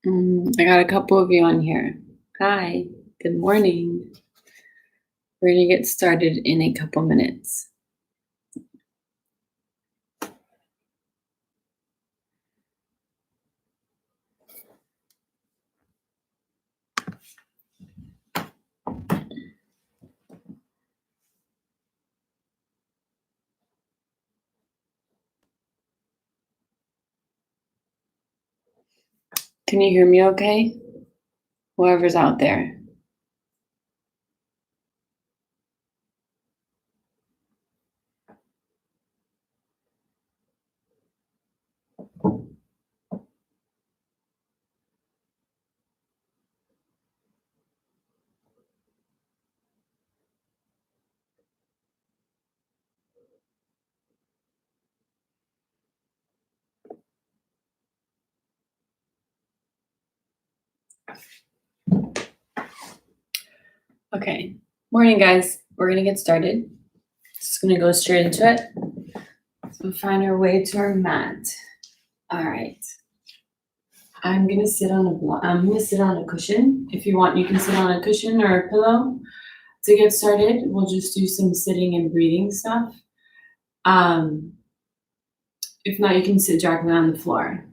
I got a couple of you on here. Hi, good morning. We're going to get started in a couple minutes. Can you hear me okay? Whoever's out there. Okay, morning guys. We're going to get started. Just going to go straight into it. So find our way to our mat. All right. I'm going to sit on a cushion. If you want, you can sit on a cushion or a pillow. To get started, we'll just do some sitting and breathing stuff. If not, you can sit directly on the floor.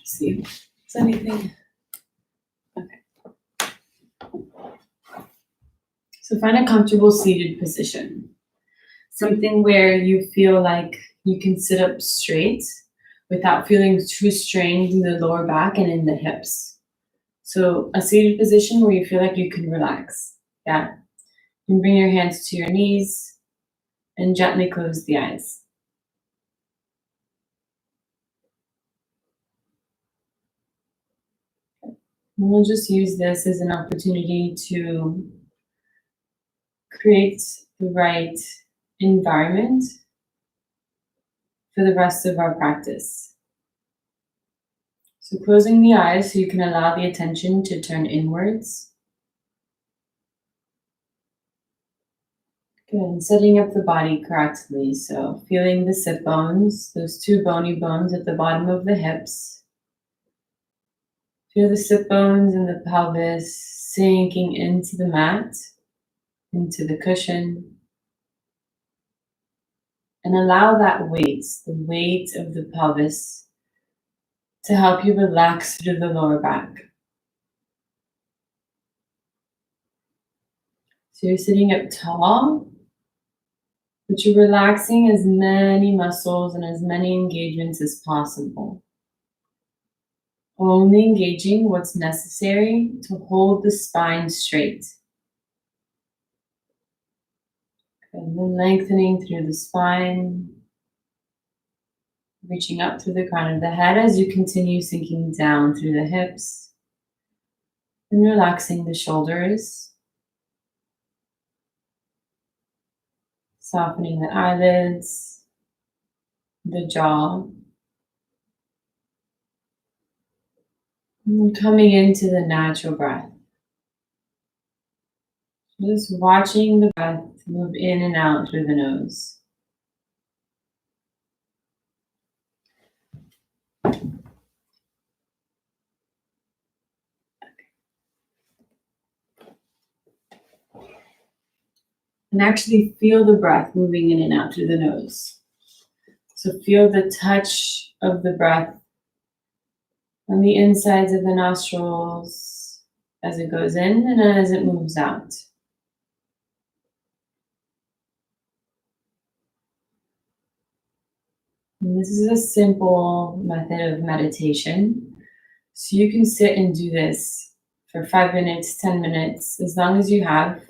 See if there's anything. Okay. So find a comfortable seated position. Something where you feel like you can sit up straight without feeling too strained in the lower back and in the hips. So a seated position where you feel like you can relax. Yeah. You can bring your hands to your knees and gently close the eyes. And we'll just use this as an opportunity to create the right environment for the rest of our practice. So closing the eyes so you can allow the attention to turn inwards. Good, and setting up the body correctly. So feeling the sit bones, those two bony bones at the bottom of the hips. Feel the sit bones and the pelvis sinking into the mat, into the cushion. And allow that weight, the weight of the pelvis, to help you relax through the lower back. So you're sitting up tall, but you're relaxing as many muscles and as many engagements as possible. Only engaging what's necessary to hold the spine straight. And then lengthening through the spine, reaching up to the crown of the head as you continue sinking down through the hips and relaxing the shoulders, softening the eyelids, the jaw, and coming into the natural breath. Just watching the breath move in and out through the nose. And actually feel the breath moving in and out through the nose. So feel the touch of the breath on the insides of the nostrils as it goes in and as it moves out. And this is a simple method of meditation. So you can sit and do this for 5 minutes, 10 minutes, as long as you have.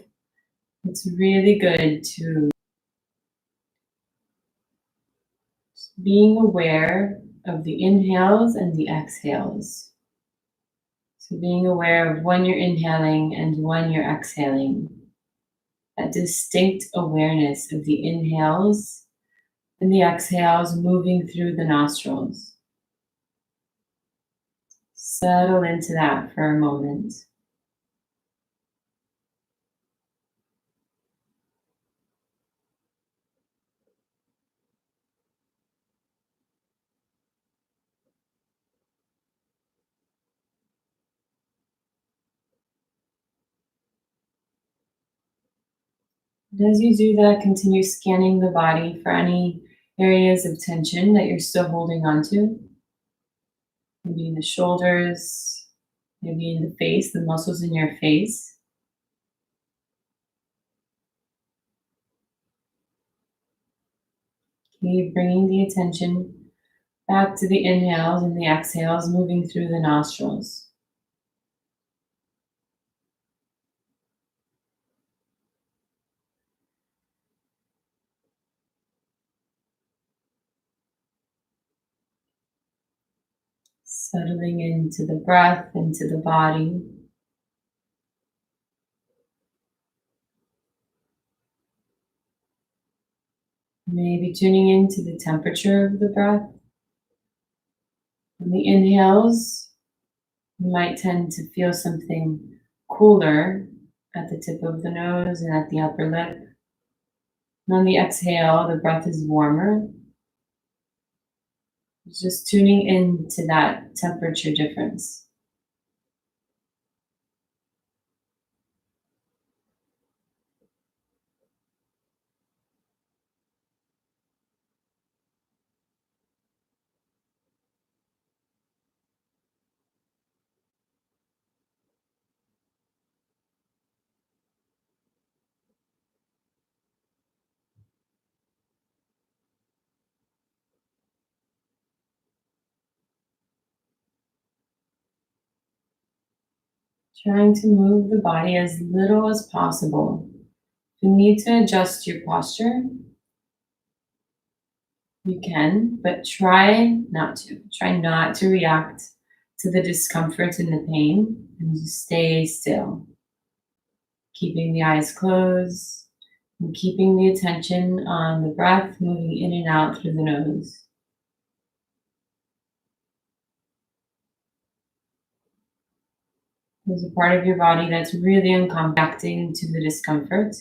It's really good to being aware of the inhales and the exhales. So being aware of when you're inhaling and when you're exhaling. That distinct awareness of the inhales and the exhales moving through the nostrils. Settle into that for a moment. And as you do that, continue scanning the body for any areas of tension that you're still holding on to. Maybe in the shoulders, maybe in the face, the muscles in your face. Keep bringing the attention back to the inhales and the exhales, moving through the nostrils. Settling into the breath, into the body. Maybe tuning into the temperature of the breath. On the inhales, you might tend to feel something cooler at the tip of the nose and at the upper lip. And on the exhale, the breath is warmer. Just tuning into that temperature difference. Trying to move the body as little as possible. If you need to adjust your posture, you can, but try not to. Try not to react to the discomfort and the pain, and just stay still. Keeping the eyes closed and keeping the attention on the breath moving in and out through the nose. There's a part of your body that's really uncomfortable to the discomfort.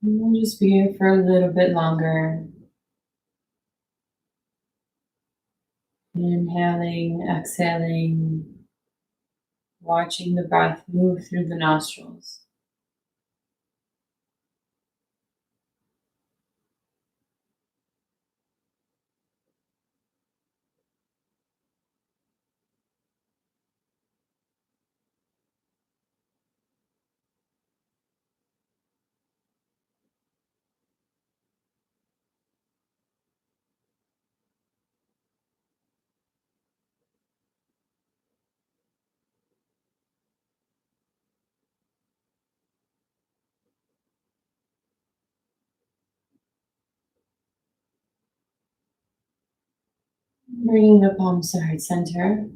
And we'll just be here for a little bit longer. Inhaling, exhaling, watching the breath move through the nostrils. Bringing the palms to heart center.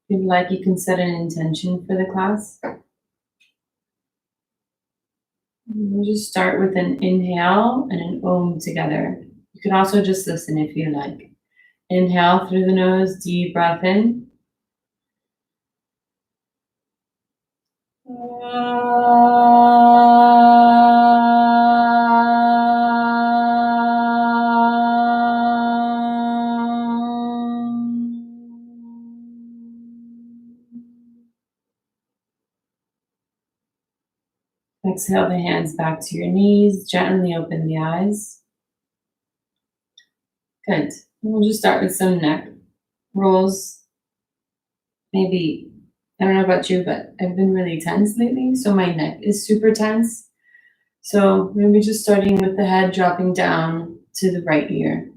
If you'd like, you can set an intention for the class. We'll just start with an inhale and an om together. You can also just listen if you like. Inhale through the nose, deep breath in. Exhale the hands back to your knees. Gently open the eyes. Good. We'll just start with some neck rolls. Maybe, I don't know about you, but I've been really tense lately, so my neck is super tense. So maybe just starting with the head dropping down to the right ear.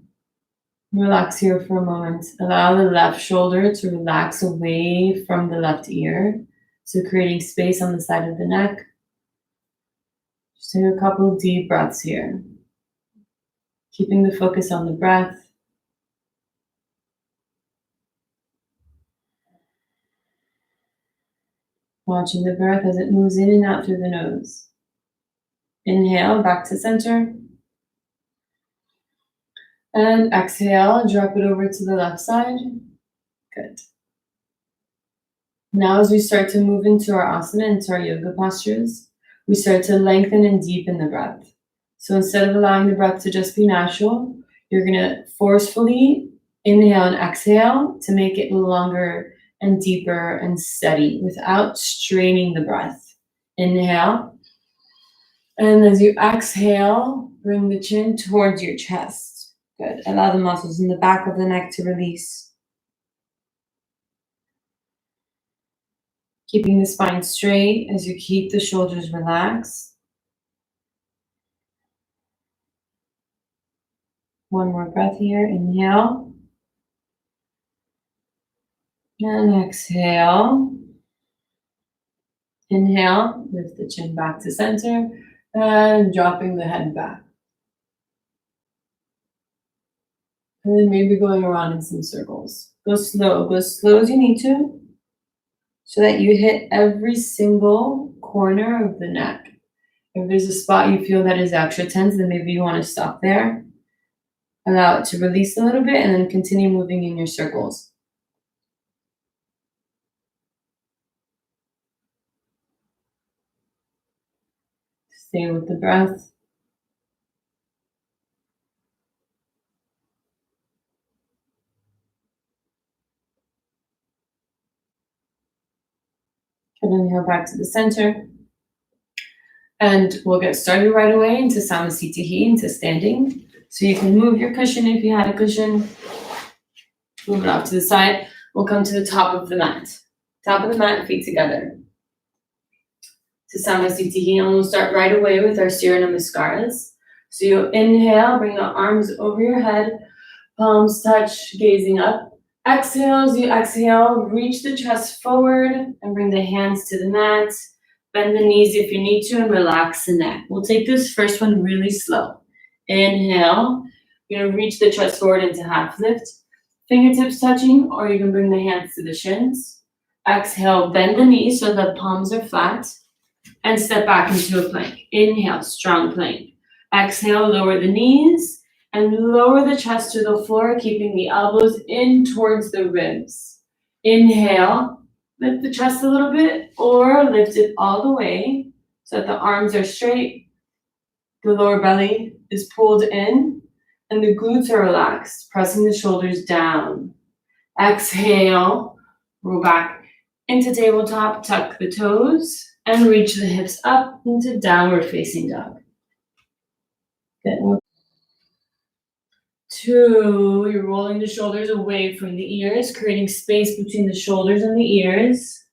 Relax here for a moment. Allow the left shoulder to relax away from the left ear. So creating space on the side of the neck. Just take a couple deep breaths here. Keeping the focus on the breath. Watching the breath as it moves in and out through the nose. Inhale, back to center. And exhale, drop it over to the left side. Good. Now as we start to move into our asana, into our yoga postures, we start to lengthen and deepen the breath. So instead of allowing the breath to just be natural, you're going to forcefully inhale and exhale to make it longer and deeper and steady without straining the breath. Inhale. And as you exhale, bring the chin towards your chest. Good. Allow the muscles in the back of the neck to release. Keeping the spine straight as you keep the shoulders relaxed. One more breath here. Inhale. And exhale. Inhale, lift the chin back to center and dropping the head back. And then maybe going around in some circles. Go slow as you need to so that you hit every single corner of the neck. If there's a spot you feel that is extra tense, then maybe you want to stop there. Allow it to release a little bit and then continue moving in your circles. Stay with the breath. And inhale back to the center. And we'll get started right away into Samasthiti, into standing. So you can move your cushion if you had a cushion. Move it off to the side. We'll come to the top of the mat. Top of the mat, feet together. To Samasthiti, and we'll start right away with our Surya Namaskaras. So you inhale, bring the arms over your head, palms touch, gazing up. Exhale, as you exhale, reach the chest forward and bring the hands to the mat. Bend the knees if you need to and relax the neck. We'll take this first one really slow. Inhale, you're gonna reach the chest forward into half lift. Fingertips touching, or you can bring the hands to the shins. Exhale, bend the knees so the palms are flat and step back into a plank. Inhale, strong plank. Exhale, lower the knees and lower the chest to the floor, keeping the elbows in towards the ribs. Inhale. Lift the chest a little bit or lift it all the way so that the arms are straight, the lower belly is pulled in, and the glutes are relaxed, pressing the shoulders down. Exhale, roll back into tabletop, tuck the toes, and reach the hips up into downward facing dog. Good. 2, you're rolling the shoulders away from the ears, creating space between the shoulders and the ears.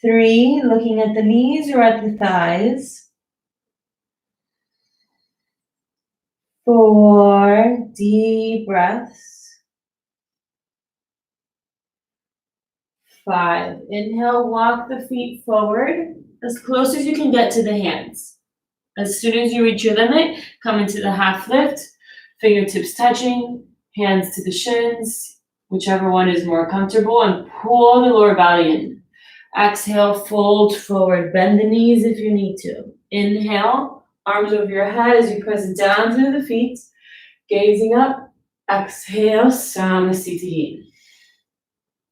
3, looking at the knees or at the thighs. 4, deep breaths. 5, inhale, walk the feet forward as close as you can get to the hands. As soon as you reach your limit, come into the half lift, fingertips touching, hands to the shins, whichever one is more comfortable, and pull the lower belly in. Exhale, fold forward, bend the knees if you need to. Inhale, arms over your head as you press down through the feet, gazing up. Exhale, Samasthiti.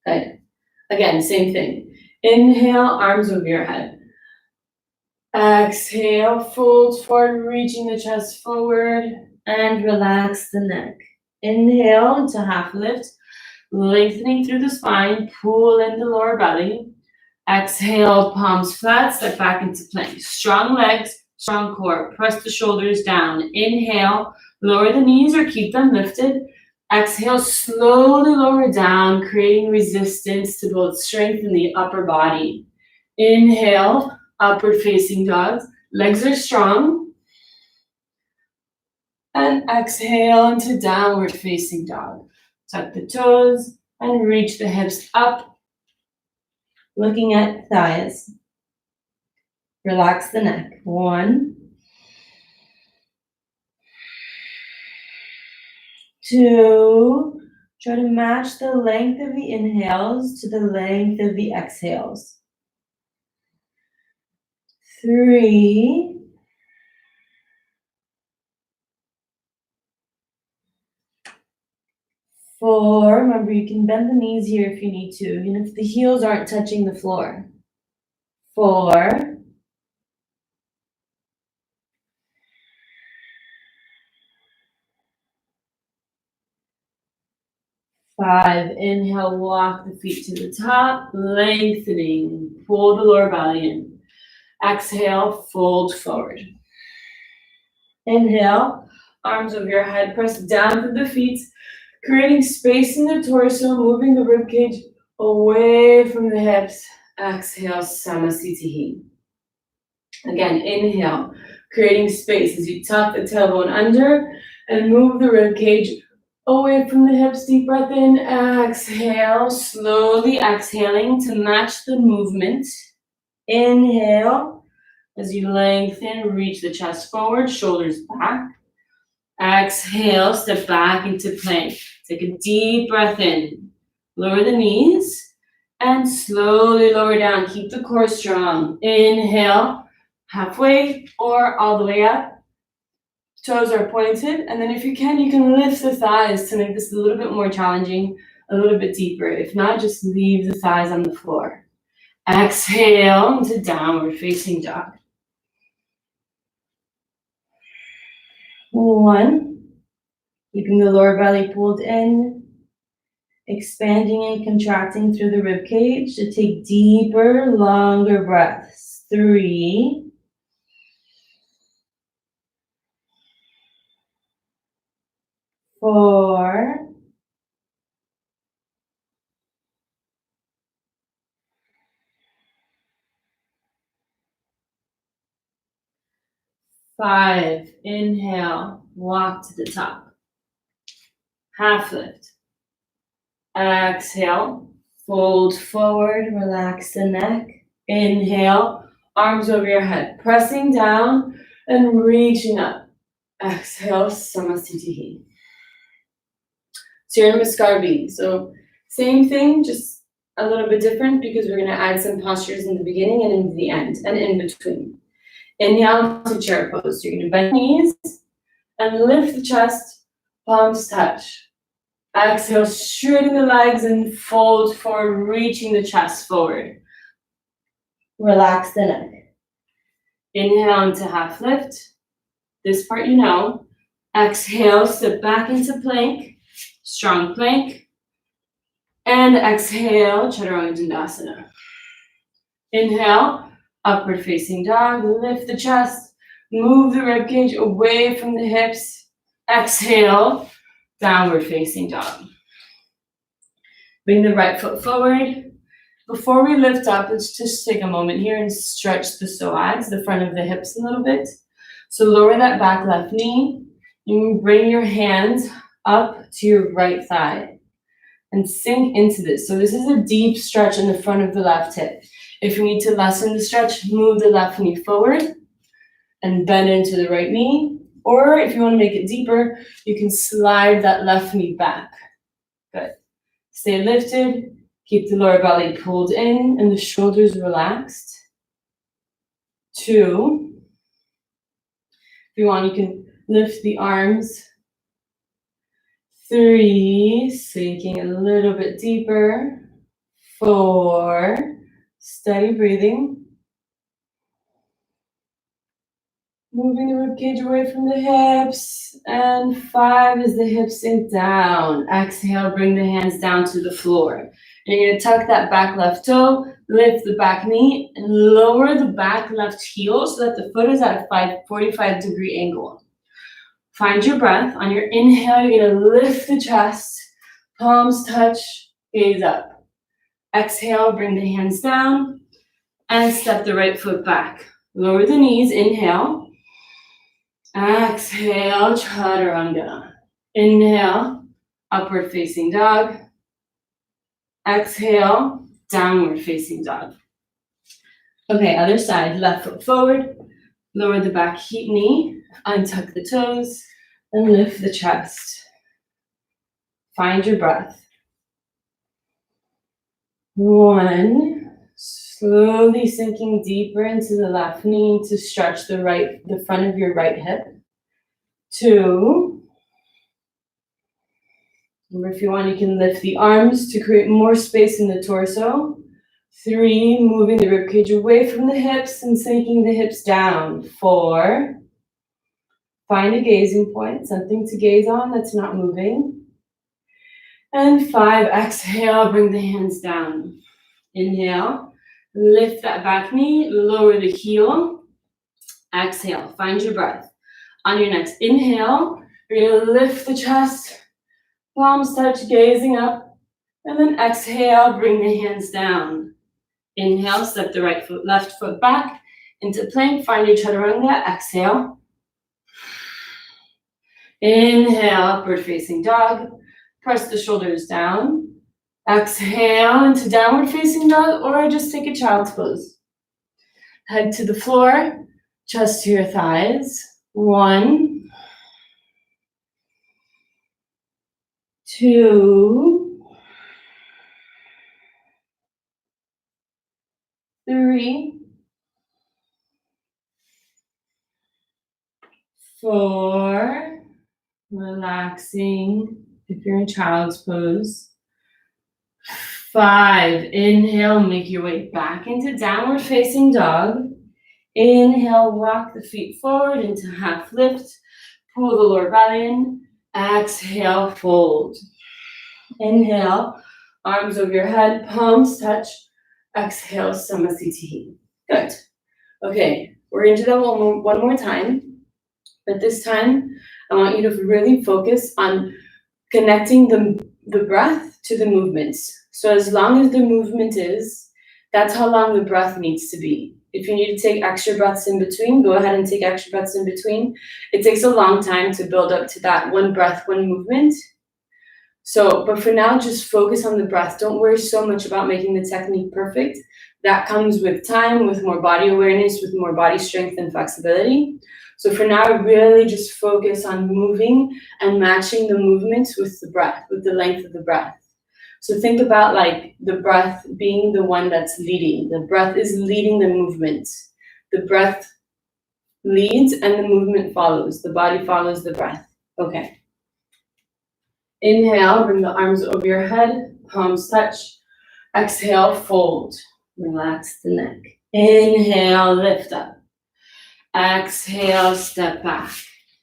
Good. Again, same thing. Inhale, arms over your head. Exhale, fold forward, reaching the chest forward, and relax the neck. Inhale into half lift, lengthening through the spine, pull in the lower belly. Exhale, palms flat, step back into plank. Strong legs, strong core. Press the shoulders down. Inhale, lower the knees or keep them lifted. Exhale, slowly lower down, creating resistance to build strength in the upper body. Inhale, upward facing dogs. Legs are strong. And exhale into downward facing dog. Tuck the toes and reach the hips up, looking at thighs. Relax the neck. 1, 2. Try to match the length of the inhales to the length of the exhales. 3. 4. Remember, you can bend the knees here if you need to, even if the heels aren't touching the floor. 4. 5. 5, inhale, walk the feet to the top, lengthening, pull the lower belly in. Exhale, fold forward. Inhale, arms over your head, press down through the feet, creating space in the torso, moving the ribcage away from the hips. Exhale, Samasthiti. Again, inhale, creating space as you tuck the tailbone under and move the ribcage away from the hips. Deep breath in, exhale, slowly exhaling to match the movement. Inhale, as you lengthen, reach the chest forward, shoulders back. Exhale, step back into plank. Take a deep breath in. Lower the knees and slowly lower down. Keep the core strong. Inhale, halfway or all the way up. Toes are pointed, and then if you can lift the thighs to make this a little bit more challenging, a little bit deeper. If not, just leave the thighs on the floor. Exhale into downward facing dog. 1, keeping the lower belly pulled in, expanding and contracting through the rib cage to take deeper, longer breaths. 3, 4, 5, inhale, walk to the top. Half lift. Exhale, fold forward, relax the neck. Inhale, arms over your head, pressing down and reaching up. Exhale, Samasthiti. So you're in Muskarbhi. So same thing, just a little bit different because we're going to add some postures in the beginning and in the end and in between. Inhale to chair pose. You're going to bend knees and lift the chest, palms touch. Exhale, straighten the legs and fold forward, reaching the chest forward. Relax the neck. Inhale into half lift. This part you know. Exhale, step back into plank, strong plank. And exhale, Chaturanga Dandasana. Inhale, upward facing dog, lift the chest, move the ribcage away from the hips. Exhale, downward facing dog. Bring the right foot forward. Before we lift up, let's just take a moment here and stretch the psoas, the front of the hips a little bit. So lower that back left knee. You can bring your hands up to your right thigh and sink into this. So this is a deep stretch in the front of the left hip. If you need to lessen the stretch, move the left knee forward and bend into the right knee. Or if you want to make it deeper, you can slide that left knee back. Good. Stay lifted. Keep the lower belly pulled in and the shoulders relaxed. 2. If you want, you can lift the arms. 3, sinking a little bit deeper. 4, steady breathing. Moving the ribcage away from the hips. And 5 is the hips sink down. Exhale, bring the hands down to the floor. And you're going to tuck that back left toe, lift the back knee, and lower the back left heel so that the foot is at a 45-degree angle. Find your breath. On your inhale, you're going to lift the chest, palms touch, gaze up. Exhale, bring the hands down, and step the right foot back. Lower the knees, inhale. Exhale, Chaturanga. Inhale, upward facing dog. Exhale, downward facing dog. Okay, other side, left foot forward. Lower the back knee, untuck the toes, and lift the chest. Find your breath. 1. Slowly sinking deeper into the left knee to stretch the front of your right hip. 2. Or if you want, you can lift the arms to create more space in the torso. 3, moving the ribcage away from the hips and sinking the hips down. 4, find a gazing point, something to gaze on that's not moving. And 5, exhale, bring the hands down. Inhale, lift that back knee, lower the heel. Exhale, find your breath. On your next inhale, you're gonna lift the chest, palms touch, gazing up. And then exhale, bring the hands down. Inhale, step the right foot, left foot back into plank, find your chaturanga, exhale. Inhale, upward facing dog. Press the shoulders down. Exhale into downward facing dog, or just take a child's pose. Head to the floor, chest to your thighs. 1, 2, 3, 4. Relaxing if you're in child's pose. 5, inhale, make your way back into downward facing dog. Inhale, walk the feet forward into half lift. Pull the lower belly in. Exhale, fold. Inhale, arms over your head, palms touch. Exhale, Samasthiti. Good. Okay, we're going to do that one more time. But this time, I want you to really focus on connecting the breath to the movements. So as long as the movement is, that's how long the breath needs to be. If you need to take extra breaths in between, go ahead and take extra breaths in between. It takes a long time to build up to that one breath, one movement. So, but for now, just focus on the breath. Don't worry so much about making the technique perfect. That comes with time, with more body awareness, with more body strength and flexibility. So for now, really just focus on moving and matching the movements with the breath, with the length of the breath. So think about like the breath being the one that's leading. The breath is leading the movement. The breath leads and the movement follows. The body follows the breath. Okay. Inhale, bring the arms over your head, palms touch. Exhale, fold. Relax the neck. Inhale, lift up. Exhale, step back.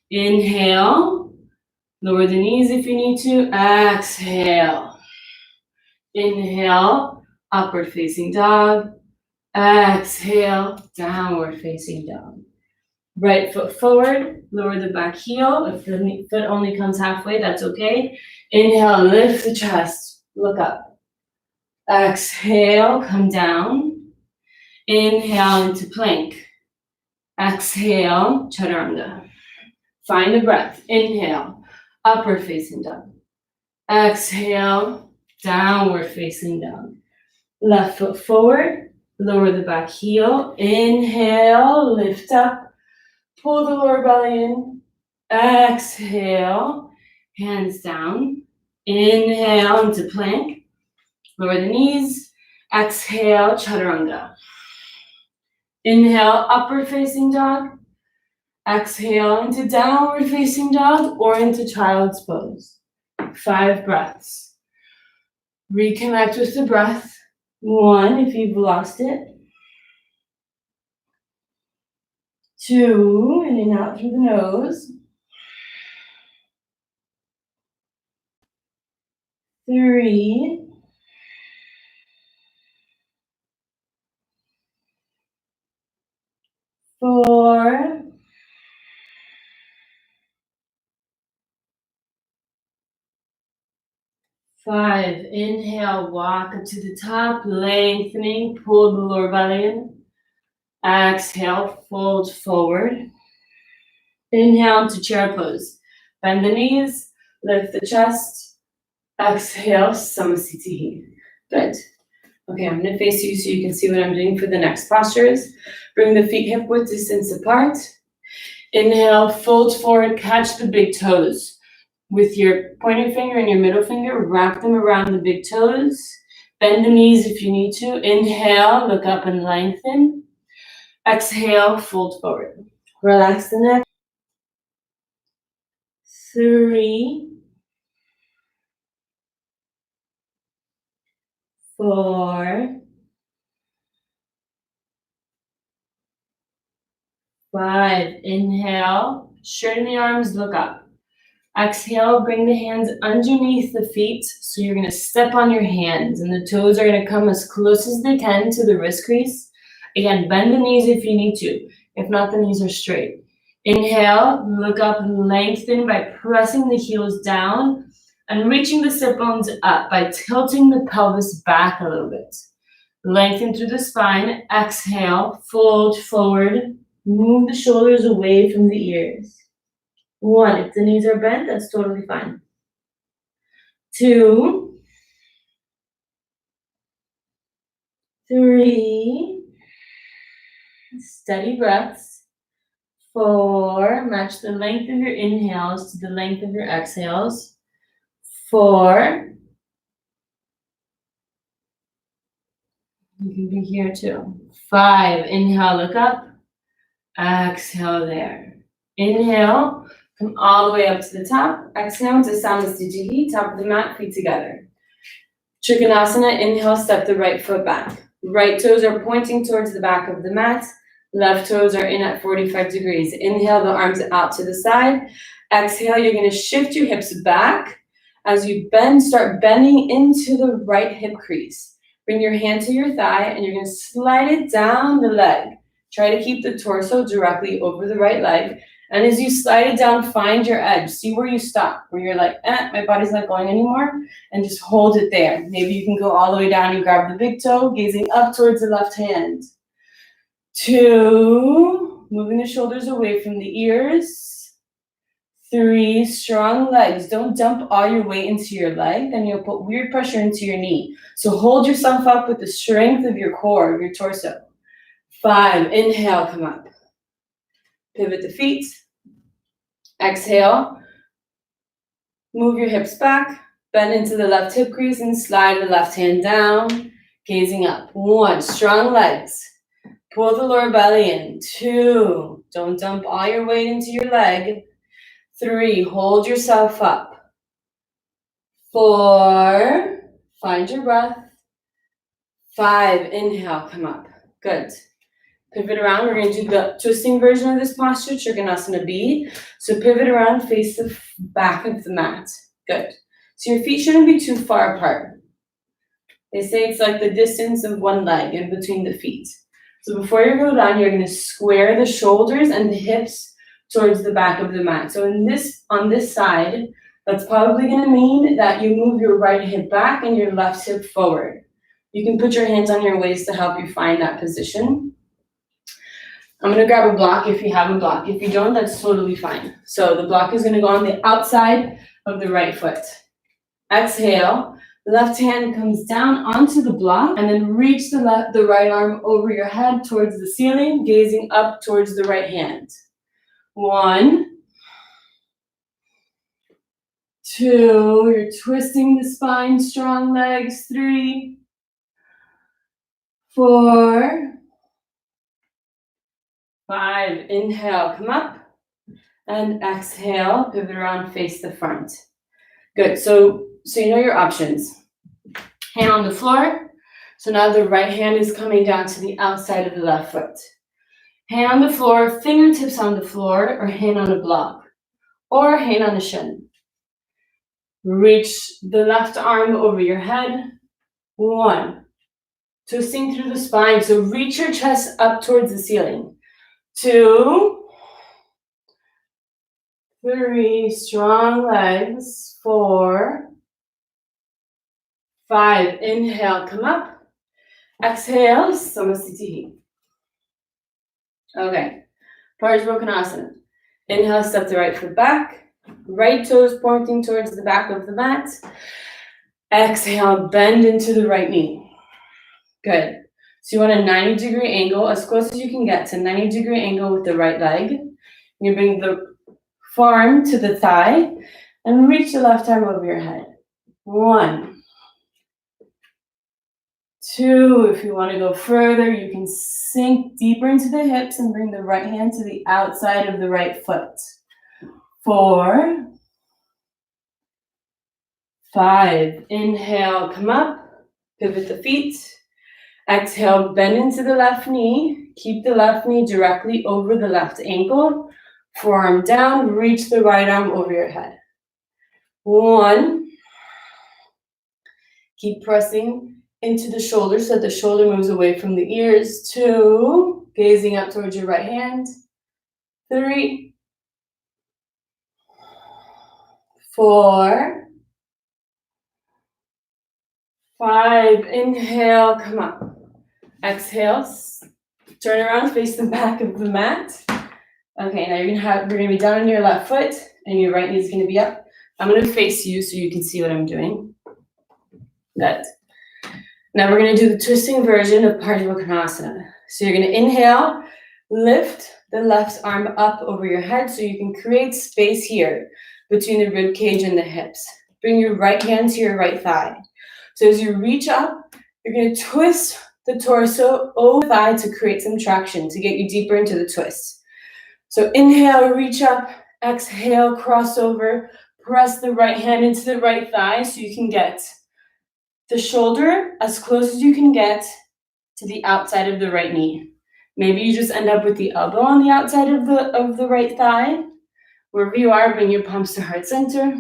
Inhale, lower the knees if you need to. Exhale. Inhale, upward facing dog. Exhale, downward facing dog. Right foot forward, lower the back heel. If the foot only comes halfway, that's okay. Inhale, lift the chest, look up. Exhale, come down. Inhale into plank. Exhale, chaturanga. Find the breath. Inhale, upward facing dog. Exhale, downward facing dog. Left foot forward, lower the back heel. Inhale, lift up. Pull the lower belly in. Exhale, hands down. Inhale into plank. Lower the knees. Exhale, chaturanga. Inhale, upward facing dog. Exhale into downward facing dog or into child's pose. 5 breaths. Reconnect with the breath. 1, if you've lost it. 2, in and out through the nose. 3. 4. 5. Inhale, walk up to the top, lengthening, pull the lower belly in. Exhale, fold forward. Inhale to chair pose. Bend the knees, lift the chest. Exhale, Samasthiti. Good. Okay, I'm gonna face you so you can see what I'm doing for the next postures. Bring the feet hip width distance apart. Inhale, fold forward, catch the big toes. With your pointer finger and your middle finger, wrap them around the big toes. Bend the knees if you need to. Inhale, look up and lengthen. Exhale, fold forward. Relax the neck. 3, 4, 5. Inhale, straighten the arms, look up. Exhale, bring the hands underneath the feet. So you're gonna step on your hands and the toes are gonna come as close as they can to the wrist crease. Again, bend the knees if you need to. If not, the knees are straight. Inhale, look up and lengthen by pressing the heels down and reaching the sit bones up by tilting the pelvis back a little bit. Lengthen through the spine. Exhale, fold forward. Move the shoulders away from the ears. 1, if the knees are bent, that's totally fine. 2, 3, steady breaths. 4, match the length of your inhales to the length of your exhales. 4, you can be here too. 5, inhale, look up. Exhale there. Inhale, come all the way up to the top. Exhale to Samasthiti, top of the mat, feet together. Trikonasana, inhale, step the right foot back. Right toes are pointing towards the back of the mat. Left toes are in at 45 degrees. Inhale, the arms out to the side. Exhale, you're gonna shift your hips back. As you bend, start bending into the right hip crease. Bring your hand to your thigh and you're gonna slide it down the leg. Try to keep the torso directly over the right leg. And as you slide it down, find your edge. See where you stop, where you're like, my body's not going anymore, and just hold it there. Maybe you can go all the way down and grab the big toe, gazing up towards the left hand. 2, moving the shoulders away from the ears. 3, strong legs. Don't dump all your weight into your leg, then you'll put weird pressure into your knee. So hold yourself up with the strength of your core, of your torso. 5, inhale, come up. Pivot the feet. Exhale. Move your hips back. Bend into the left hip crease and slide the left hand down. Gazing up. 1, strong legs. Pull the lower belly in. 2, don't dump all your weight into your leg. 3, hold yourself up. 4, find your breath. 5, inhale, come up. Good. Pivot around. We're going to do the twisting version of this posture, Trikonasana B. So pivot around, face the back of the mat. Good. So your feet shouldn't be too far apart. They say it's like the distance of one leg in between the feet. So before you go down, you're going to square the shoulders and the hips towards the back of the mat. So on this side, that's probably going to mean that you move your right hip back and your left hip forward. You can put your hands on your waist to help you find that position. I'm going to grab a block if you have a block. If you don't, that's totally fine. So the block is going to go on the outside of the right foot. Exhale. The left hand comes down onto the block and then reach the right arm over your head towards the ceiling, gazing up towards the right hand. 1, 2, you're twisting the spine, strong legs. 3, 4, 5, inhale, come up, and exhale, pivot around, face the front. Good, so you know your options. Hand on the floor, so now the right hand is coming down to the outside of the left foot. Hand on the floor, fingertips on the floor, or hand on a block, or hand on the shin. Reach the left arm over your head. 1, twisting through the spine, so reach your chest up towards the ceiling. 2, 3, strong legs. 4, 5, inhale, come up. Exhale, Samasthiti. Okay, Parsvarkonasana. Inhale, step the right foot back. Right toes pointing towards the back of the mat. Exhale, bend into the right knee. Good. So you want a 90-degree angle, as close as you can get to 90-degree angle with the right leg. You bring the forearm to the thigh and reach the left arm over your head. 1, 2, if you want to go further, you can sink deeper into the hips and bring the right hand to the outside of the right foot. 4, 5, inhale, come up, pivot the feet. Exhale, bend into the left knee. Keep the left knee directly over the left ankle. Forearm down, reach the right arm over your head. 1. Keep pressing into the shoulder so that the shoulder moves away from the ears. 2. Gazing up towards your right hand. 3. 4. 5. Inhale, come up. Exhale, turn around, face the back of the mat. Okay, now we're gonna be down on your left foot and your right knee is gonna be up. I'm gonna face you so you can see what I'm doing. Good. Now we're gonna do the twisting version of Parsvakonasana. So you're gonna inhale, lift the left arm up over your head so you can create space here between the rib cage and the hips. Bring your right hand to your right thigh. So as you reach up, you're gonna twist the torso over the thigh to create some traction to get you deeper into the twist. So inhale, reach up, exhale, cross over, press the right hand into the right thigh so you can get the shoulder as close as you can get to the outside of the right knee. Maybe you just end up with the elbow on the outside of the right thigh. Wherever you are, bring your palms to heart center.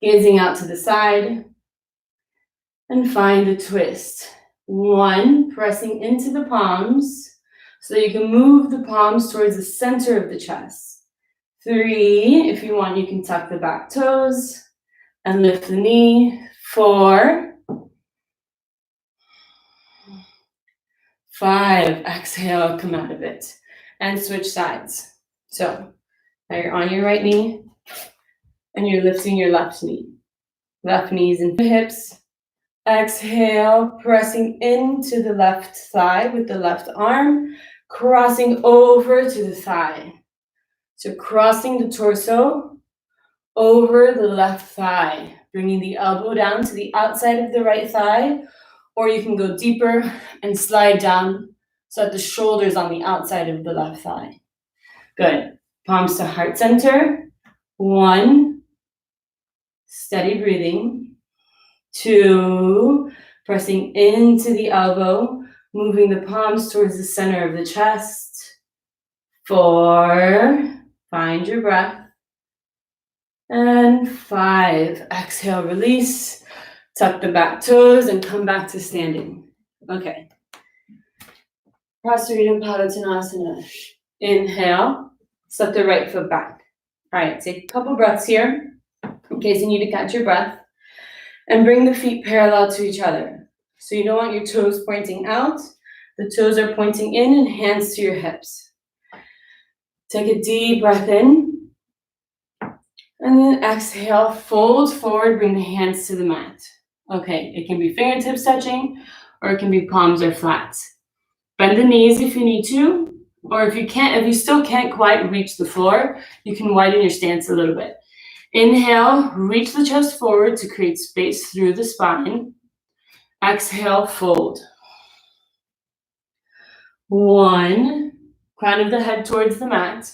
Gazing out to the side. And find a twist. 1, pressing into the palms so that you can move the palms towards the center of the chest. 3, if you want, you can tuck the back toes and lift the knee. 4, 5, exhale, come out of it. And switch sides. So now you're on your right knee and you're lifting your left knee. Left knees into the hips. Exhale, pressing into the left thigh with the left arm, crossing over to the thigh. So crossing the torso over the left thigh, bringing the elbow down to the outside of the right thigh, or you can go deeper and slide down so that the shoulder's on the outside of the left thigh. Good. Palms to heart center. 1, steady breathing. 2, pressing into the elbow, moving the palms towards the center of the chest. 4, find your breath. And 5, exhale, release. Tuck the back toes and come back to standing. Okay. Parsvakonasana. Inhale, step the right foot back. All right, take a couple breaths here in case you need to catch your breath. And bring the feet parallel to each other. So you don't want your toes pointing out. The toes are pointing in and hands to your hips. Take a deep breath in. And then exhale, fold forward, bring the hands to the mat. Okay, it can be fingertips touching, or it can be palms or flats. Bend the knees if you need to, or if you still can't quite reach the floor, you can widen your stance a little bit. Inhale, reach the chest forward to create space through the spine. Exhale, fold. 1, crown of the head towards the mat.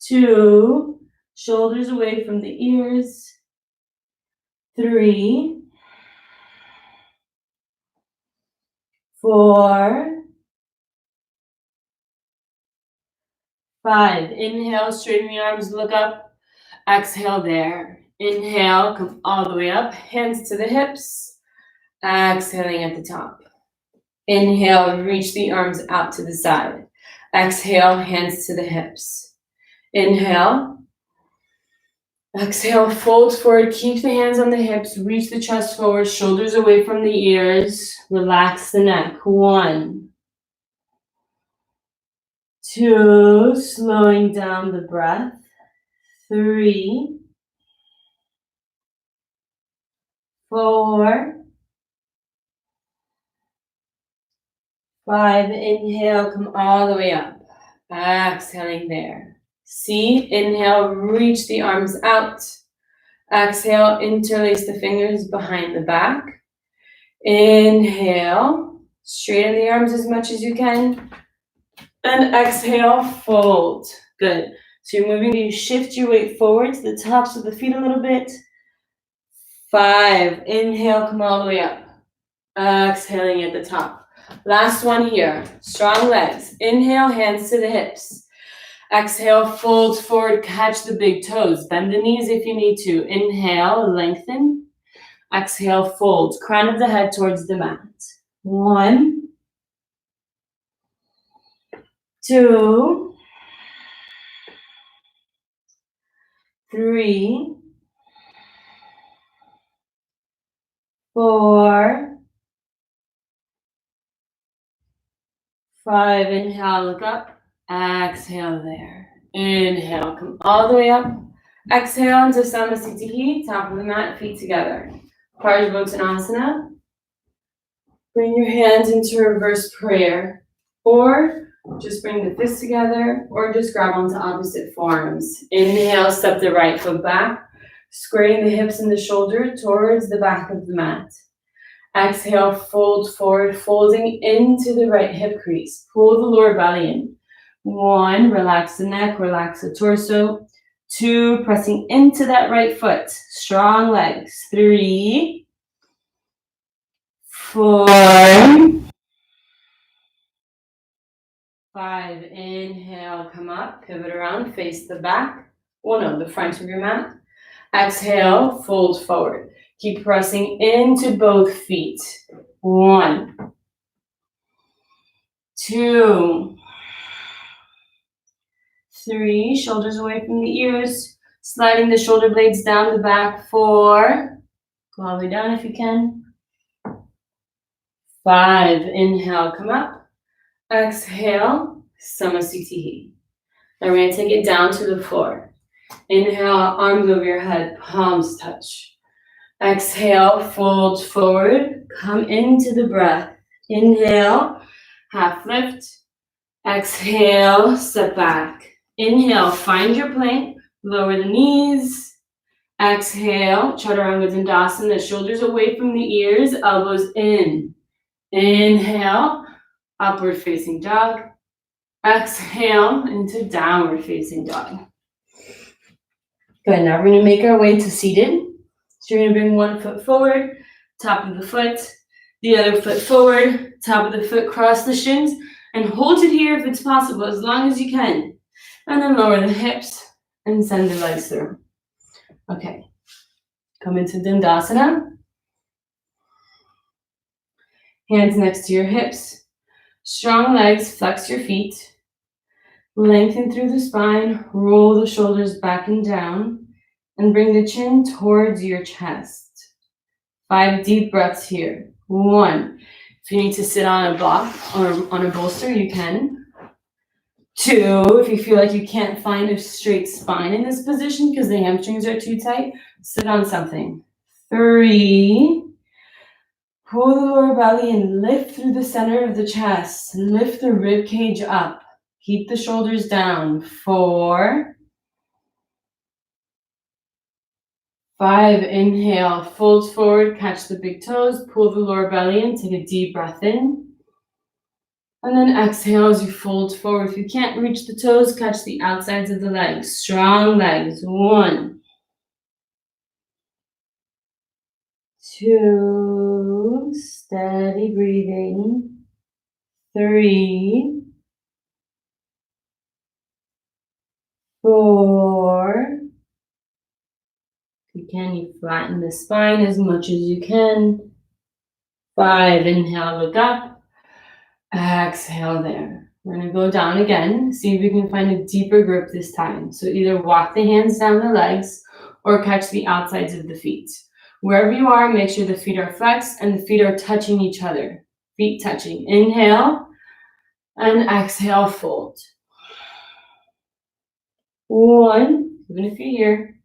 2, shoulders away from the ears. 3, 4, 5. Inhale, straighten the arms, look up. Exhale there. Inhale, come all the way up, hands to the hips. Exhaling at the top. Inhale, reach the arms out to the side. Exhale, hands to the hips. Inhale. Exhale, fold forward, keep the hands on the hips, reach the chest forward, shoulders away from the ears. Relax the neck. 1, 2, slowing down the breath. 3, 4, 5. Inhale, come all the way up. Exhaling there. See, inhale, reach the arms out. Exhale, interlace the fingers behind the back. Inhale, straighten the arms as much as you can. And exhale, fold. Good. So you're moving, you shift your weight forward to the tops of the feet a little bit. 5, inhale, come all the way up. Exhaling at the top. Last one here, strong legs. Inhale, hands to the hips. Exhale, fold forward, catch the big toes. Bend the knees if you need to. Inhale, lengthen. Exhale, fold. Crown of the head towards the mat. 1, 2, 3, 4, 5. Inhale, look up. Exhale there. Inhale, come all the way up. Exhale into Samasthiti, top of the mat, feet together. Parsvottanasana. Bring your hands into reverse prayer. Or just bring the fists together, or just grab onto opposite forearms. Inhale, step the right foot back, squaring the hips and the shoulder towards the back of the mat. Exhale, fold forward, folding into the right hip crease. Pull the lower belly in. 1, relax the neck, relax the torso. 2, pressing into that right foot. Strong legs. 3, 4, 5. Inhale, come up, pivot around, face the back. Well, no, the front of your mat. Exhale, fold forward. Keep pressing into both feet. 1, 2, 3, shoulders away from the ears, sliding the shoulder blades down the back. 4, go all the way down if you can. 5, inhale, come up. Exhale, Samasthiti. Now we're going to take it down to the floor. Inhale, arms over your head, palms touch. Exhale, fold forward, come into the breath. Inhale, half lift. Exhale, step back. Inhale, find your plank, lower the knees. Exhale, Chaturanga Dandasana, shoulders away from the ears, elbows in. Inhale, upward facing dog. Exhale into downward facing dog. Good, now we're gonna make our way to seated. So you're gonna bring one foot forward, top of the foot, the other foot forward, top of the foot, cross the shins, and hold it here if it's possible, as long as you can. And then lower the hips and send the legs through. Okay, come into Dandasana. Hands next to your hips. Strong legs, flex your feet. Lengthen through the spine, roll the shoulders back and down, and bring the chin towards your chest. 5 deep breaths here. 1, if you need to sit on a block or on a bolster, you can. 2, if you feel like you can't find a straight spine in this position because the hamstrings are too tight, sit on something. 3, pull the lower belly and lift through the center of the chest. Lift the rib cage up. Keep the shoulders down. 4, 5, inhale, fold forward, catch the big toes, pull the lower belly in, take a deep breath in. And then exhale as you fold forward. If you can't reach the toes, catch the outsides of the legs. Strong legs. 1, 2, steady breathing. 3, 4. If you can, you flatten the spine as much as you can. 5, inhale, look up. Exhale there. We're going to go down again. See if we can find a deeper grip this time. So either walk the hands down the legs or catch the outsides of the feet. Wherever you are, make sure the feet are flexed and the feet are touching each other. Feet touching. Inhale and exhale, fold. 1, even if you're here.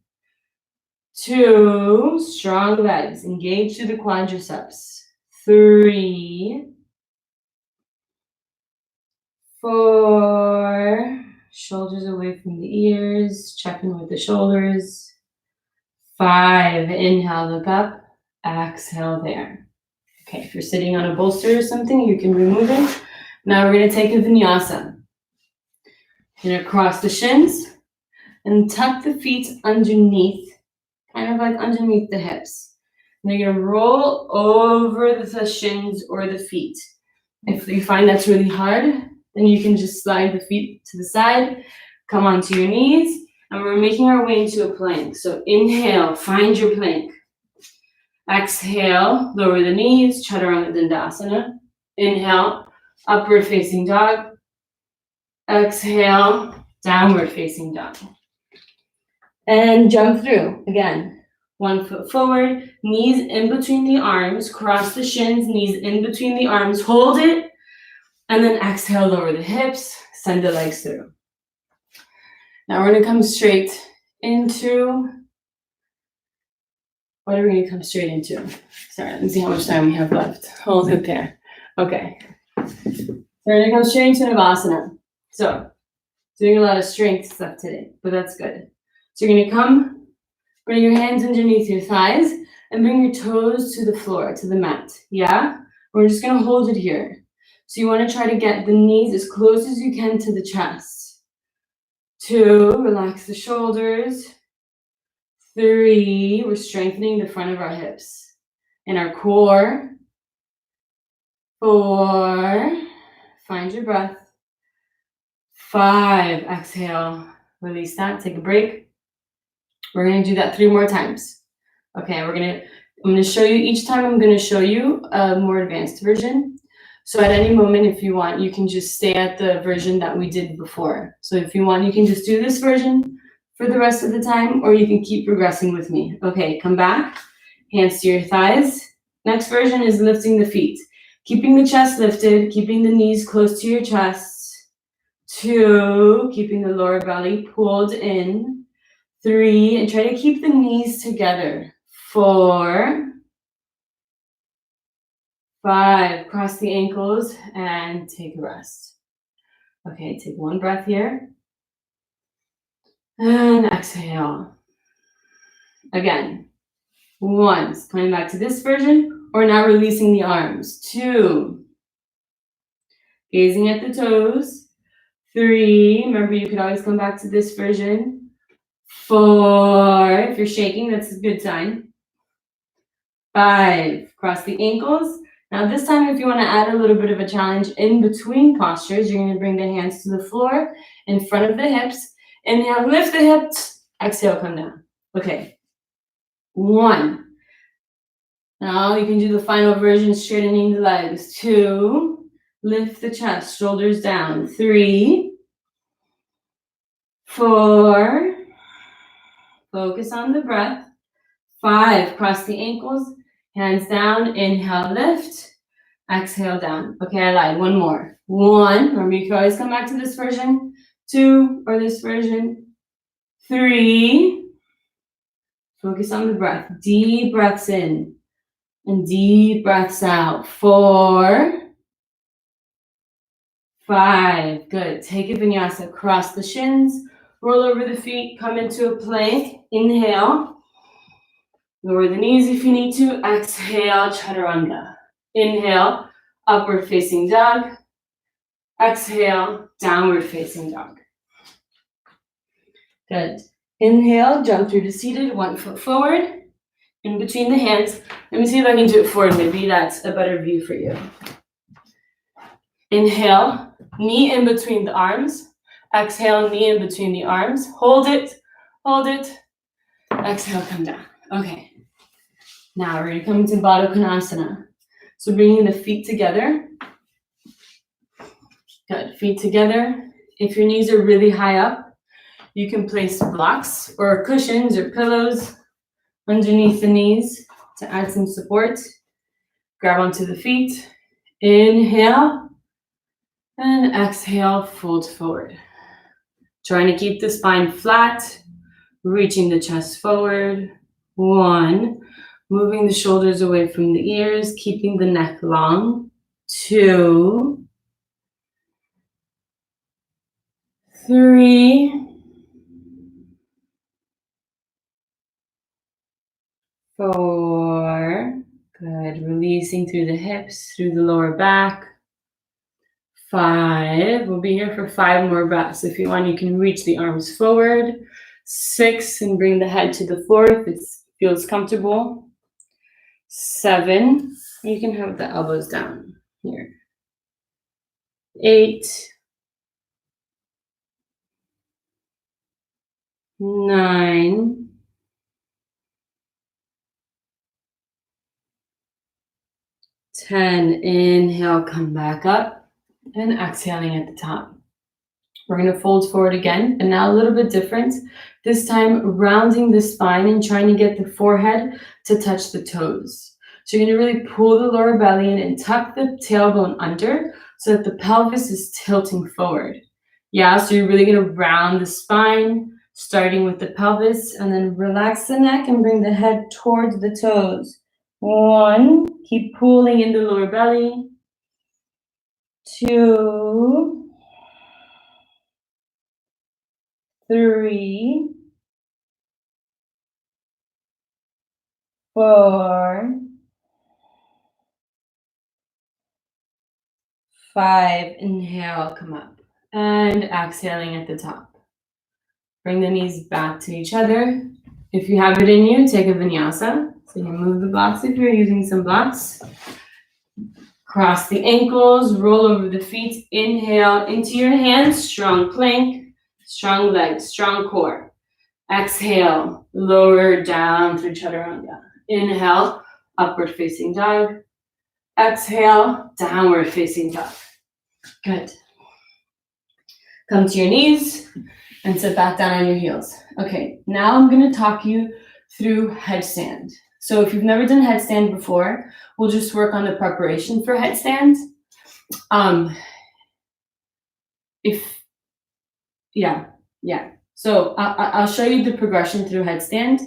2, strong legs. Engage through the quadriceps. 3, 4, shoulders away from the ears, checking with the shoulders. 5, inhale, look up, exhale there. Okay, if you're sitting on a bolster or something, you can remove it. Now we're going to take a vinyasa. You're going to cross the shins and tuck the feet underneath, kind of like underneath the hips. And you're going to roll over the shins or the feet. If you find that's really hard, then you can just slide the feet to the side, come onto your knees, and we're making our way into a plank. So inhale, find your plank. Exhale, lower the knees, Chaturanga Dandasana. Inhale, upward facing dog. Exhale, downward facing dog. And jump through. Again, 1 foot forward, knees in between the arms, cross the shins, knees in between the arms, hold it, and then exhale, lower the hips, send the legs through. Now we're gonna come straight into, what are we gonna come straight into? Sorry, let me see how much time we have left. Hold it there. Okay. So we're gonna come straight into Navasana. So, doing a lot of strength stuff today, but that's good. So you're gonna come, bring your hands underneath your thighs, and bring your toes to the floor, to the mat, yeah? We're just gonna hold it here. So you wanna try to get the knees as close as you can to the chest. 2, relax the shoulders. 3, we're strengthening the front of our hips and our core. 4, find your breath. 5, exhale, release that, take a break. We're gonna do that 3 more times. Okay, I'm gonna show you, each time I'm gonna show you a more advanced version. So at any moment, if you want, you can just stay at the version that we did before. So if you want, you can just do this version for the rest of the time, or you can keep progressing with me. Okay, come back, hands to your thighs. Next version is lifting the feet. Keeping the chest lifted, keeping the knees close to your chest. 2, keeping the lower belly pulled in. 3, and try to keep the knees together. 4, 5, cross the ankles and take a rest. Okay, take 1 breath here. And exhale. Again, 1, coming back to this version, or now releasing the arms. 2, gazing at the toes. 3, remember you could always come back to this version. 4, if you're shaking, that's a good sign. 5, cross the ankles. Now this time, if you want to add a little bit of a challenge in between postures, you're going to bring the hands to the floor in front of the hips. Inhale, lift the hips. Exhale, come down. Okay. 1. Now you can do the final version, straightening the legs. 2, lift the chest, shoulders down. 3, 4, focus on the breath. 5, cross the ankles, hands down, inhale, lift. Exhale, down. Okay, I lied. 1 more. 1, remember you can always come back to this version. 2, or this version. 3, focus on the breath. Deep breaths in and deep breaths out. 4, 5, good. Take a vinyasa, cross the shins, roll over the feet, come into a plank. Inhale, lower the knees if you need to. Exhale, chaturanga. Inhale, upward facing dog. Exhale, downward facing dog. Good. Inhale, jump through to seated, 1 foot forward, in between the hands. Let me see if I can do it forward. Maybe that's a better view for you. Inhale, knee in between the arms. Exhale, knee in between the arms. Hold it, hold it. Exhale, come down. Okay. Now we're gonna come into Baddha Konasana. So bringing the feet together. Good, feet together. If your knees are really high up, you can place blocks or cushions or pillows underneath the knees to add some support. Grab onto the feet. Inhale and exhale, fold forward. Trying to keep the spine flat, reaching the chest forward. 1, moving the shoulders away from the ears, keeping the neck long. 2, 3, 4, good, releasing through the hips, through the lower back. 5, we'll be here for 5 more breaths. If you want, you can reach the arms forward. 6, and bring the head to the floor if it feels comfortable. 7, you can have the elbows down here. 8, 9, 10. Inhale, come back up, and exhaling at the top. We're going to fold forward again, and now a little bit different. This time, rounding the spine and trying to get the forehead to touch the toes. So you're going to really pull the lower belly in and tuck the tailbone under so that the pelvis is tilting forward. Yeah, so you're really going to round the spine, starting with the pelvis, and then relax the neck and bring the head towards the toes. 1, keep pulling in the lower belly. 2, 3, 4, 5. Inhale, come up. And exhaling at the top. Bring the knees back to each other. If you have it in you, take a vinyasa. So you move the blocks if you're using some blocks. Cross the ankles, roll over the feet. Inhale into your hands, strong plank, strong legs, strong core. Exhale, lower down through chaturanga. Inhale, upward facing dog. Exhale, downward facing dog. Good. Come to your knees and sit back down on your heels. Okay, now I'm going to talk you through headstand. So if you've never done headstand before, we'll just work on the preparation for headstand. So I'll show you the progression through headstand.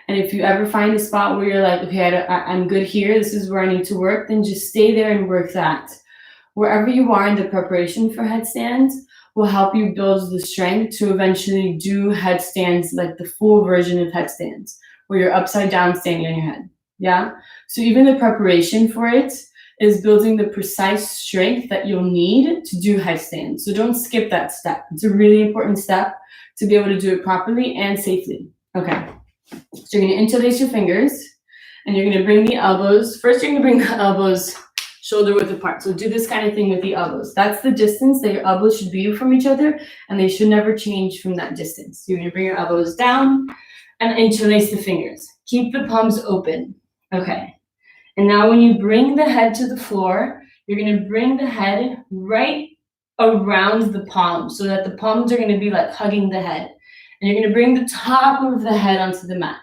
And if you ever find a spot where you're like, okay, I'm good here, this is where I need to work, then just stay there and work that. Wherever you are in the preparation for headstand will help you build the strength to eventually do headstands, like the full version of headstands, where you're upside down standing on your head. Yeah? So even the preparation for it is building the precise strength that you'll need to do headstands. So don't skip that step. It's a really important step to be able to do it properly and safely. Okay. So you're going to interlace your fingers and you're going to bring the elbows. First, you're going to bring the elbows shoulder width apart. So do this kind of thing with the elbows. That's the distance that your elbows should be from each other, and they should never change from that distance. You're going to bring your elbows down and interlace the fingers. Keep the palms open. Okay. And now when you bring the head to the floor, you're going to bring the head right around the palms so that the palms are going to be like hugging the head. And you're going to bring the top of the head onto the mat.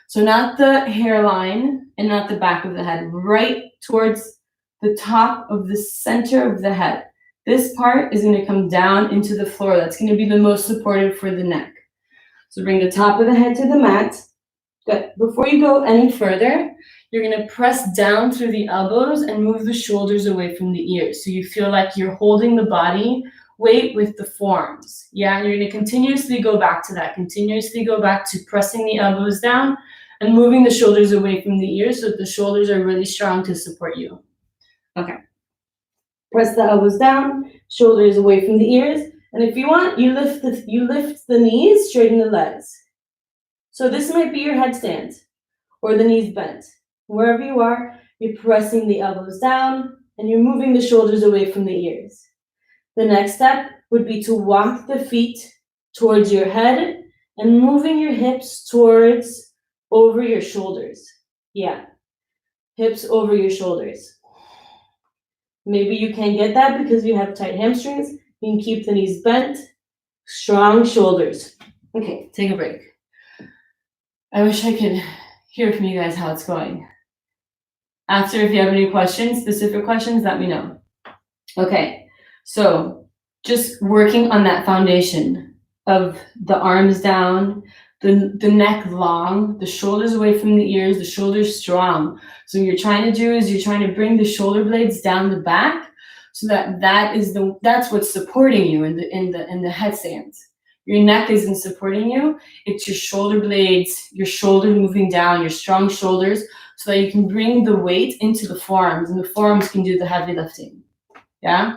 So not the hairline and not the back of the head, right towards the top of the center of the head. This part is going to come down into the floor. That's going to be the most supportive for the neck. So bring the top of the head to the mat. Good. Before you go any further, you're going to press down through the elbows and move the shoulders away from the ears. So you feel like you're holding the body weight with the forearms. Yeah, and you're going to continuously go back to that. Continuously go back to pressing the elbows down and moving the shoulders away from the ears so that the shoulders are really strong to support you. Okay. Press the elbows down, shoulders away from the ears. And if you want, you lift the knees, straighten the legs. So this might be your headstand or the knees bent. Wherever you are, you're pressing the elbows down and you're moving the shoulders away from the ears. The next step would be to walk the feet towards your head and moving your hips towards over your shoulders. Yeah, hips over your shoulders. Maybe you can't get that because you have tight hamstrings. You can keep the knees bent, strong shoulders. Okay, take a break. I wish I could hear from you guys how it's going. After, if you have any questions, specific questions, let me know. Okay, so just working on that foundation of the arms down, the neck long, the shoulders away from the ears, the shoulders strong. So what you're trying to do is you're trying to bring the shoulder blades down the back so that's what's supporting you in the headstand. Your neck isn't supporting you, it's your shoulder blades, your shoulder moving down, your strong shoulders, so that you can bring the weight into the forearms, and the forearms can do the heavy lifting. Yeah?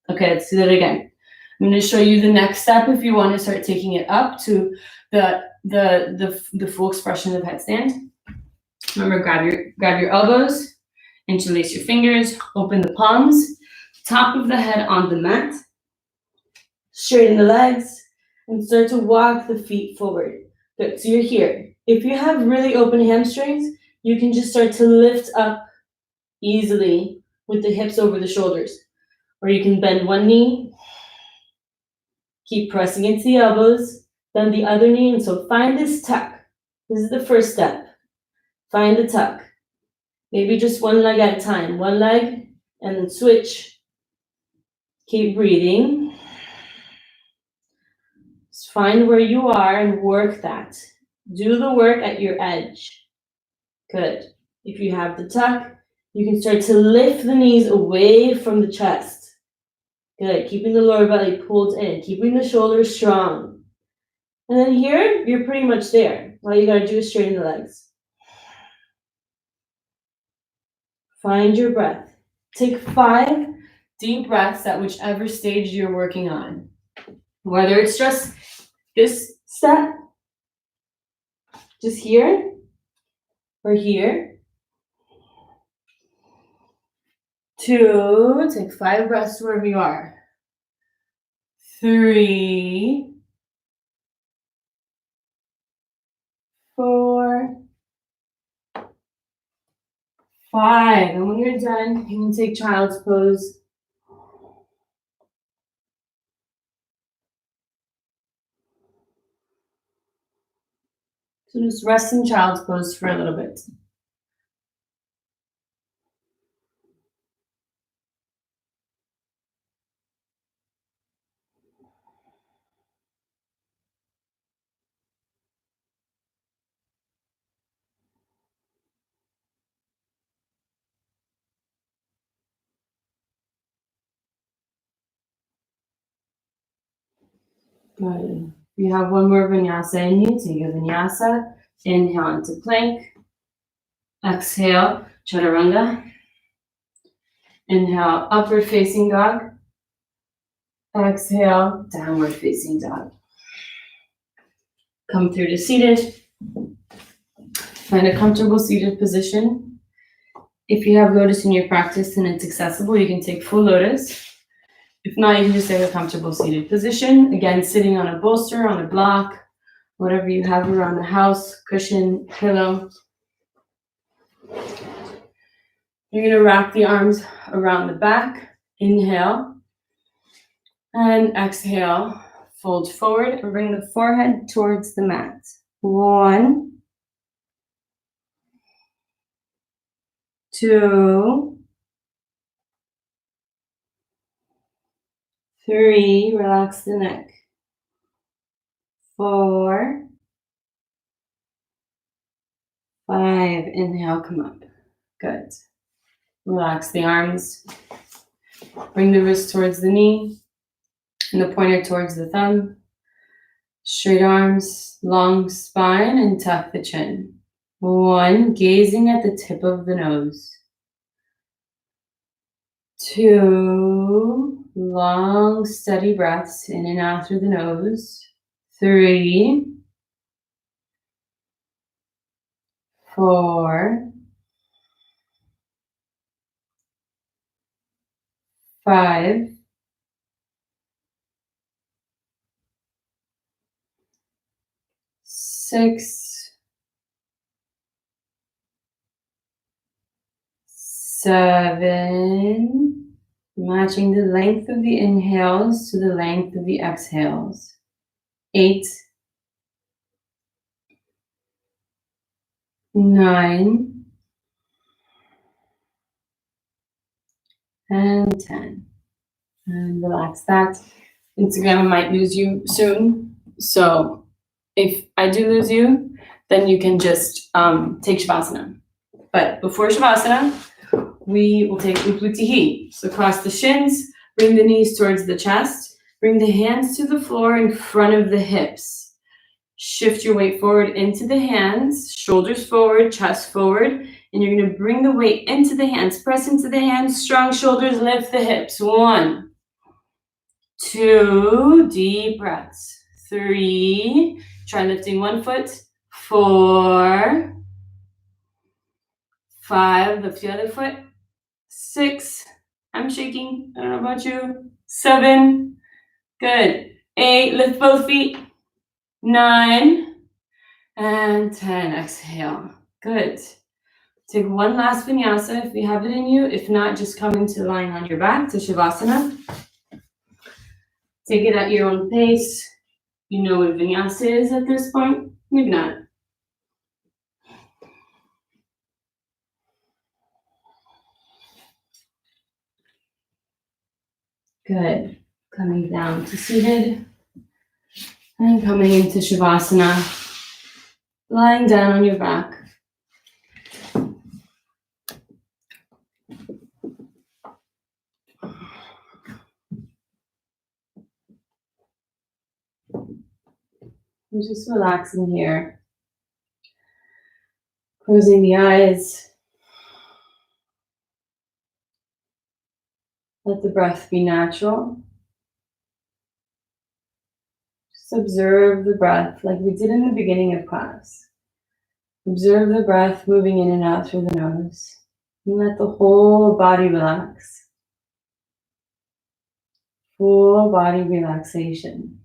Okay, let's do that again. I'm going to show you the next step if you want to start taking it up to the full expression of headstand. Remember, grab your elbows, interlace your fingers, open the palms, top of the head on the mat, straighten the legs, and start to walk the feet forward. Good, so you're here. If you have really open hamstrings, you can just start to lift up easily with the hips over the shoulders. Or you can bend one knee, keep pressing into the elbows, bend the other knee, and so find this tuck. This is the first step. Find the tuck. Maybe just one leg at a time. One leg, and then switch. Keep breathing. Just find where you are and work that. Do the work at your edge. Good. If you have the tuck, you can start to lift the knees away from the chest. Good. Keeping the lower belly pulled in. Keeping the shoulders strong. And then here, you're pretty much there. All you gotta do is straighten the legs. Find your breath. Take 5 deep breaths at whichever stage you're working on. Whether it's just this step, just here, or here. 2, take 5 breaths wherever you are. 3, 4, 5. And when you're done, you can take child's pose. So just rest in child's pose for a little bit. Good. You have one more vinyasa in you. Take a vinyasa. Inhale into plank. Exhale, chaturanga. Inhale, upward facing dog. Exhale, downward facing dog. Come through to seated. Find a comfortable seated position. If you have lotus in your practice and it's accessible, you can take full lotus. If not, you can just take a comfortable seated position. Again, sitting on a bolster, on a block, whatever you have around the house, cushion, pillow. You're gonna wrap the arms around the back. Inhale. And exhale. Fold forward and bring the forehead towards the mat. 1, 2, 3, relax the neck. 4, 5, inhale, come up. Good. Relax the arms. Bring the wrist towards the knee and the pointer towards the thumb. Straight arms, long spine, and tuck the chin. 1, gazing at the tip of the nose. 2, long, steady breaths in and out through the nose. 3, 4, 5, 6, 7, matching the length of the inhales to the length of the exhales. 8, 9, and 10. And relax that. Instagram might lose you soon. So if I do lose you, then you can just take Shavasana. But before Shavasana, we will take Upluti. So cross the shins, bring the knees towards the chest, bring the hands to the floor in front of the hips. Shift your weight forward into the hands, shoulders forward, chest forward, and you're gonna bring the weight into the hands, press into the hands, strong shoulders, lift the hips. 1, 2, deep breaths. 3, try lifting one foot. 4, 5, lift the other foot. 6, I'm shaking, I don't know about you. 7, good. 8, lift both feet. 9, And 10, exhale. Good. Take one last vinyasa if you have it in you. If not, just come into lying on your back to Shavasana. Take it at your own pace. You know what vinyasa is at this point? Maybe not. Good. Coming down to seated. And coming into Shavasana. Lying down on your back. And just relaxing here. Closing the eyes. Let the breath be natural. Just observe the breath like we did in the beginning of class. Observe the breath moving in and out through the nose. And let the whole body relax. Full body relaxation.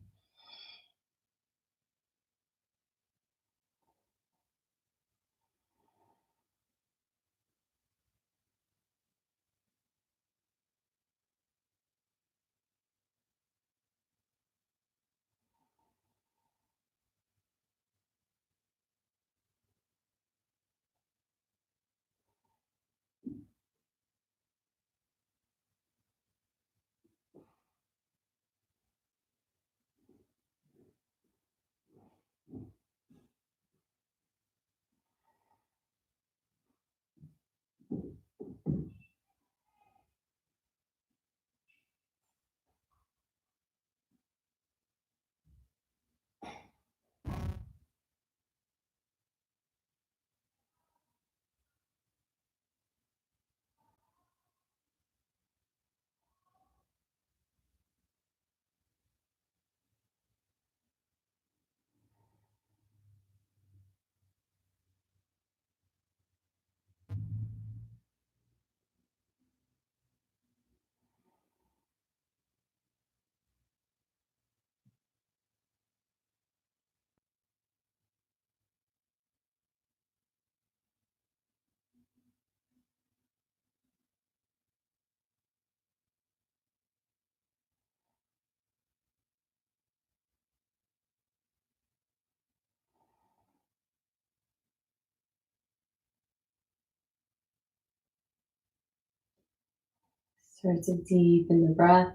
Start to deepen the breath.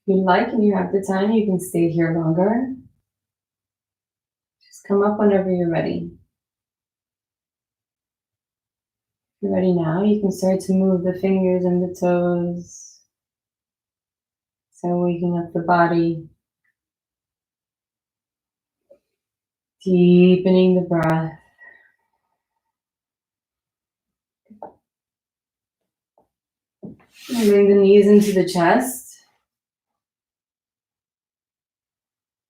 If you like and you have the time, you can stay here longer. Just come up whenever you're ready. If you're ready now, you can start to move the fingers and the toes. So waking up the body. Deepening the breath. And bring the knees into the chest.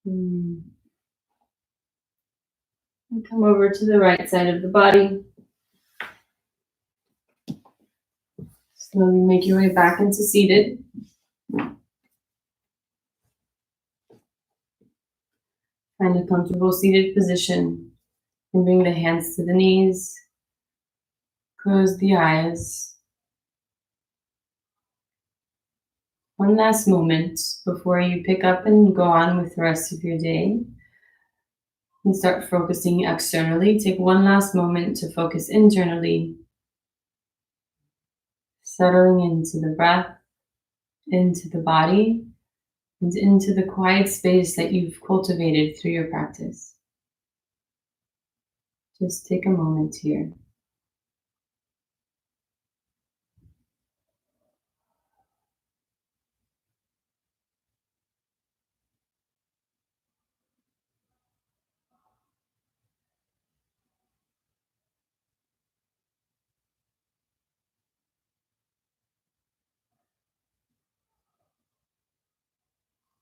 And come over to the right side of the body. Slowly make your way back into seated. Find a comfortable seated position and bring the hands to the knees. Close the eyes. One last moment before you pick up and go on with the rest of your day and start focusing externally. Take one last moment to focus internally, settling into the breath, into the body, and into the quiet space that you've cultivated through your practice. Just take a moment here.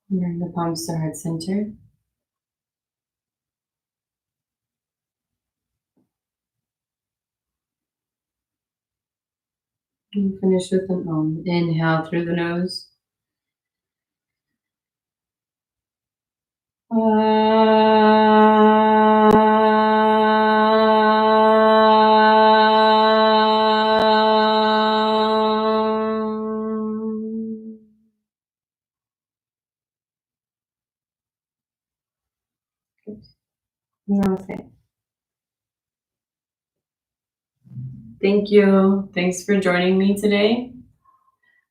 Bring the palms to heart center. And finish with an Om. Inhale through the nose. Namaste. Thank you. Thanks for joining me today,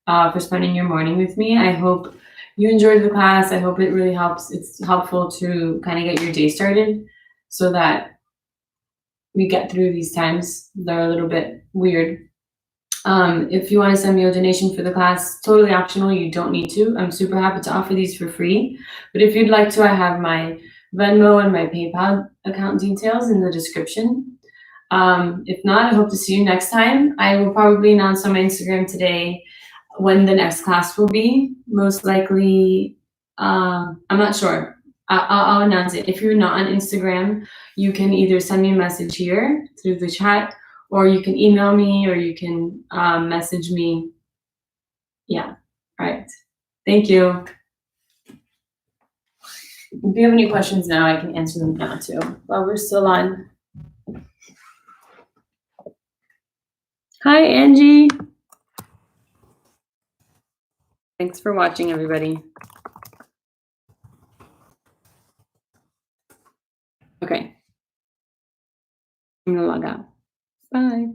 for spending your morning with me. I hope you enjoyed the class. I hope it really helps. It's helpful to kind of get your day started so that we get through these times that are a little bit weird. If you want to send me a donation for the class, totally optional. You don't need to. I'm super happy to offer these for free. But if you'd like to, I have my Venmo and my PayPal account details in the description. If not, I hope to see you next time. I will probably announce on my Instagram today when the next class will be. Most likely, I'm not sure. I'll announce it. If you're not on Instagram, you can either send me a message here through the chat, or you can email me, or you can message me. Yeah, all right. Thank you. If you have any questions now, I can answer them now too, while we're still on. Hi, Angie. Thanks for watching, everybody. Okay. I'm gonna log out. Bye.